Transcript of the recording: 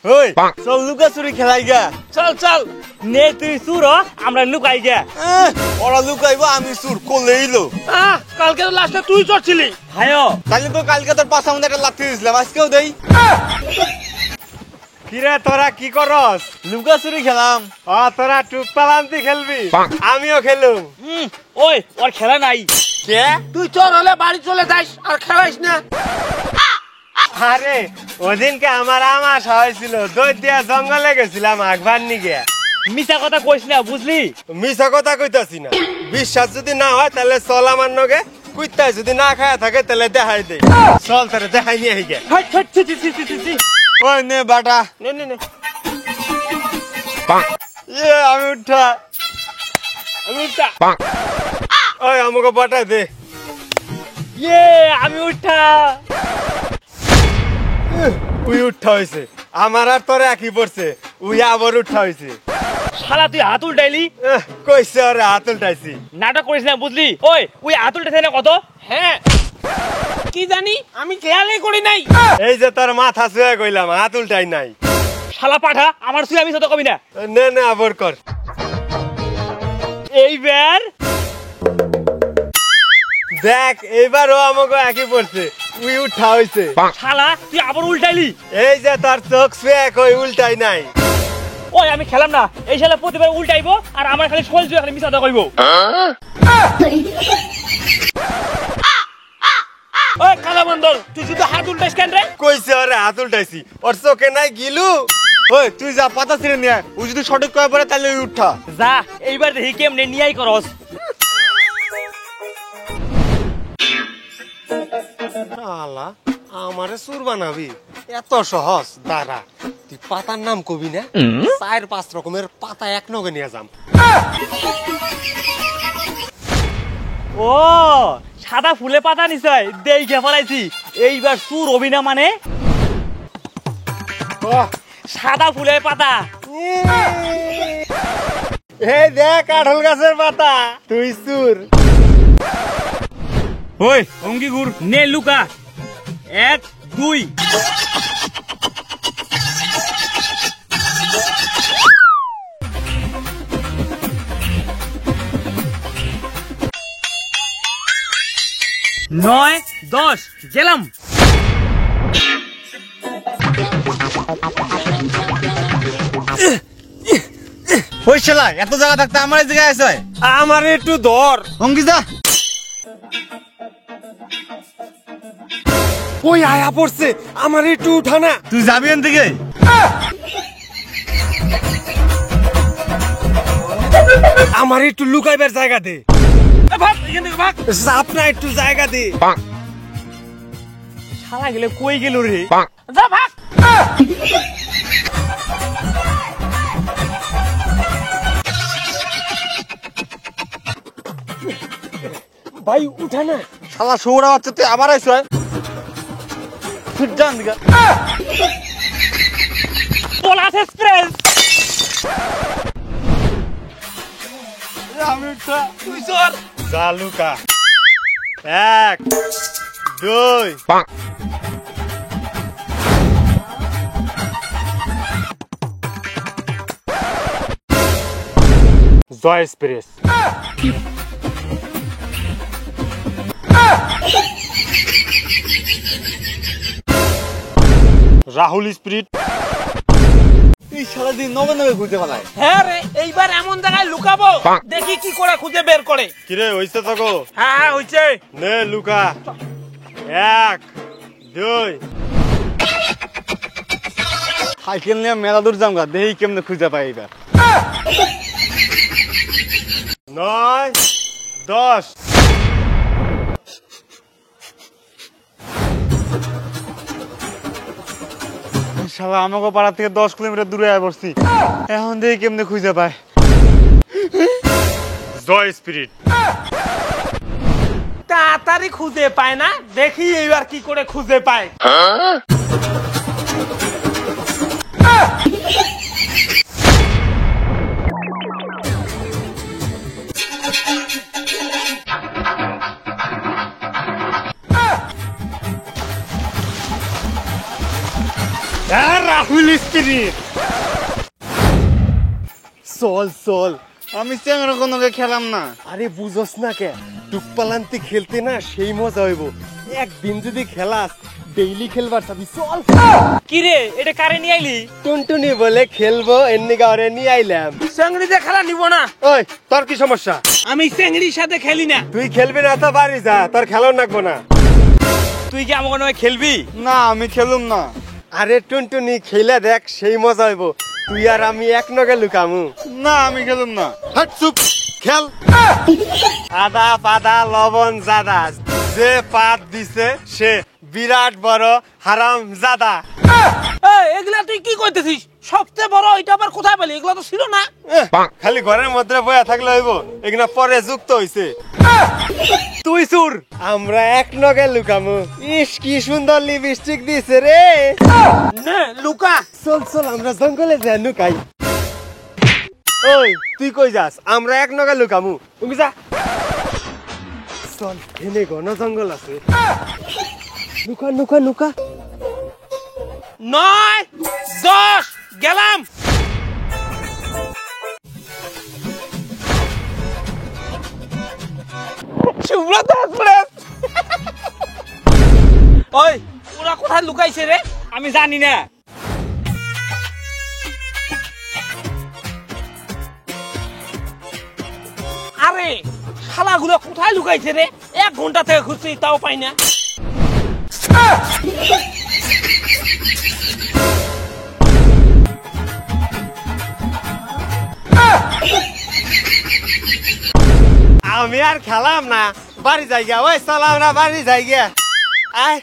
ওই চল লুকাচুরি খেলাই গা। চল চল নে তুই চুর আমরা লুকাই গে। ওরা লুকাইবো আমি চুর করলেইলো। কালকে তো লাস্টে তুই চড়ছিলি। হায় তাহলে তো কালকে তোর পাশে আমাদের একটা লাথি দিয়েছিলাম, আজকেও দেই। কিরে তোরা কি করস? লুকাচুরি খেলাম। তোরা টুক পালান্তি খেলবি, আমিও খেলুম। ওই ওর খেলা নাই। কে? তুই চোর হলে বাড়ি চলে যাস আর খেলাইস না। আরে ওদিনকে আমার আমাশা হয়েছিল, দৈতিয়া জঙ্গলে গেছিলাম আখবার নিগে। মিছা কথা কইস না বুঝলি। মিছা কথা কইতাছি না, বিশ্বাস যদি না হয় তাহলে চল আমার নগে। কুইতাই যদি না খায়া থাকে তাহলে দেখাই দেই। চল তারে দেখাই নিয়ে আই গে। ওই নে বাটা নে নে নে। আমি উঠা। ওই আমাকে বাটা দে। আমি উঠা। উই উঠা হয়েছে, আমার আর তোরে একই পড়ছে। উই আবার উঠা হয়েছে। শালা তুই হাত উল্টাইলি। কইছে আরে হাত উল্টাইছি। নাটক করিস না বুঝলি। ওই ওই হাত উল্টাইছে না কত? হ্যাঁ কি জানি, আমি খেয়ালই করি নাই। এই যে তোর মাথা ছুঁয়ে কইলাম, হাত উল্টাই নাই। শালা পাঠা আমার তুই আমি তো কবি না। নে নে আবার কর। এইবার দেখ এইবারও আমাকে একই পড়ছে, উই উঠা হয়েছে। শালা তুই আবার উল্টাইলি। এই যে তোর চোখ ছুঁয়ে কই উল্টাই নাই। ওই আমি খেলাম না, এই শালা প্রতিবার উল্টাইবো আর আমার খালি শোল জুয়ে খালি মিছা কইবো। ওই কালা বন্দর তুই শুধু হাত উল্টাইস কেন রে? কইছে আরে হাত উল্টাইছি, ওর চোখে নাই গিলু। ওই তুই যা পাতা ছিঁড়ে নিয়ে আয়, ও যদি সঠিক কয়ে পড়ে তাহলে ওই উঠা। যা এইবার দেখি কেমনে নিয়াই করস। শালা আমারে সুর বানাবি এত সহজ? দাঁড়া, তুই পাতার নাম কবি না, 4-5 রকমের পাতা এক নগে নিয়ে যাম। ও সাদা ফুলে পাতা নিছাই দেইখে ফলাইছি। এইবার সুর অভিনা মানে সাদা ফুলের পাতা। এই দেখ কাঁঠাল গাছের পাতা, তুই সুর। ওই অঙ্গি গুড় নে লুকা। 1 2 9 10 গেলাম। ওই শালা এত জায়গা থাকতে আমার এই জায়গায় আছে? আমার একটু ধর অঙ্গি যা। ওই আয়া পড়ছে, আমার একটু উঠা না। তুই যাবি এন থেকে? আমার একটু লুকাইবার জায়গা দে। ভাগ এখান থেকে ভাগ। চাপ না, একটু জায়গা দে। শালা গেলে কই গেল রে? যা ভাগ। ভাই উঠা না। শালা শোরা বাচ্চা তুই আবার আইছ? জান দিগা পলাশ এক্সপ্রেস। আমি উঠা, তুই চল। যা লুকা। 1 2 জয় এক্সপ্রেস। রাহুল স্পিরিট। এই সারা দিন নবে নবে ঘুরতে পালায়। হ্যাঁ রে, এইবার এমন জায়গায় লুকাবো দেখি কি করে খুঁজে বের করে। কিরে হইছে তো গো? হ্যাঁ হ্যাঁ হইছে। নে লুকা। 1 2 সাইকেল নিয়ে মেলা দূর যাম গা, দেখি কেমনে খুঁজে পাই এবার। 9 10 শালা আমাকে পাড়া থেকে 10 কিলোমিটার দূরে আয় পড়ছি, এখন দেখি কেমনে খুঁজে পায়। জয় স্পিরিট। তাড়াতাড়ি খুঁজে পায় না, দেখি এইবার কি করে খুঁজে পায়। রাহুল স্পিরিট। চল চল। আমি চ্যাংরা কোনোকে খেলাম না। আরে বুঝোস না কে, টুকপালান্তি খেলতে না সেই মজা হইব। একদিন যদি খেলাস ডেইলি খেলবার চাবি। চল। কি রে এটা কারে নিয়ে আইলি? টুনটুনি বলে খেলবো এমনি গাওরে নিয়ে আইলাম। চেংড়িতে খেলা নিব না। ওই তোর কি সমস্যা? আমি চেংড়ির সাথে খেলি না। তুই খেলবি না তো বাড়ি যা, তোর খেলাও নাকবো না। তুই কি আমাকে নয় খেলবি? না আমি খেলুম না। আরে টুনটুনি খেলে দেখ সেই মজা হইব। তুই আর আমি এক নগে লুকামু। না আমি খেলুম না। হাট চুপ, খেল। আদা পাদা লবণ জাদা, যে পাত দিছে সে বিরাট বড় হারাম জাদা। এগুলা তুই কি কইতেছিস? সবচেয়ে বড় এটা আবার কোথায় পেলি? এগুলা তো ছিল না। খালি ঘরের মধ্যে বয়া থাকলে হইব, এগুলা পরে যুক্ত হইছে। তুই সুর, আমরা এক নগে লুকামু। ইস কি সুন্দর লিপস্টিক দিছে রে। নে লুকা। চল চল আমরা জঙ্গলে যাই লুকাই। ওই তুই কই যাস? আমরা এক নগে লুকামু, তুমি যা। চল, এনে ঘন জঙ্গল আছে। Luka Luka Luka. 9 10 গেলাম। সুব্রত এক্সপ্রেস। ওই ওরা কোথায় লুকাইছে রে? আমি জানি না। আরে শালাগুলো কোথায় লুকাইছে রে? 1 ঘন্টা থেকে খুঁজছি তাও পাই না। আমি আর খেলাম না, বাড়ি যাই গিয়া। ওই চল আমরা বাড়ি যাই গিয়া। আয়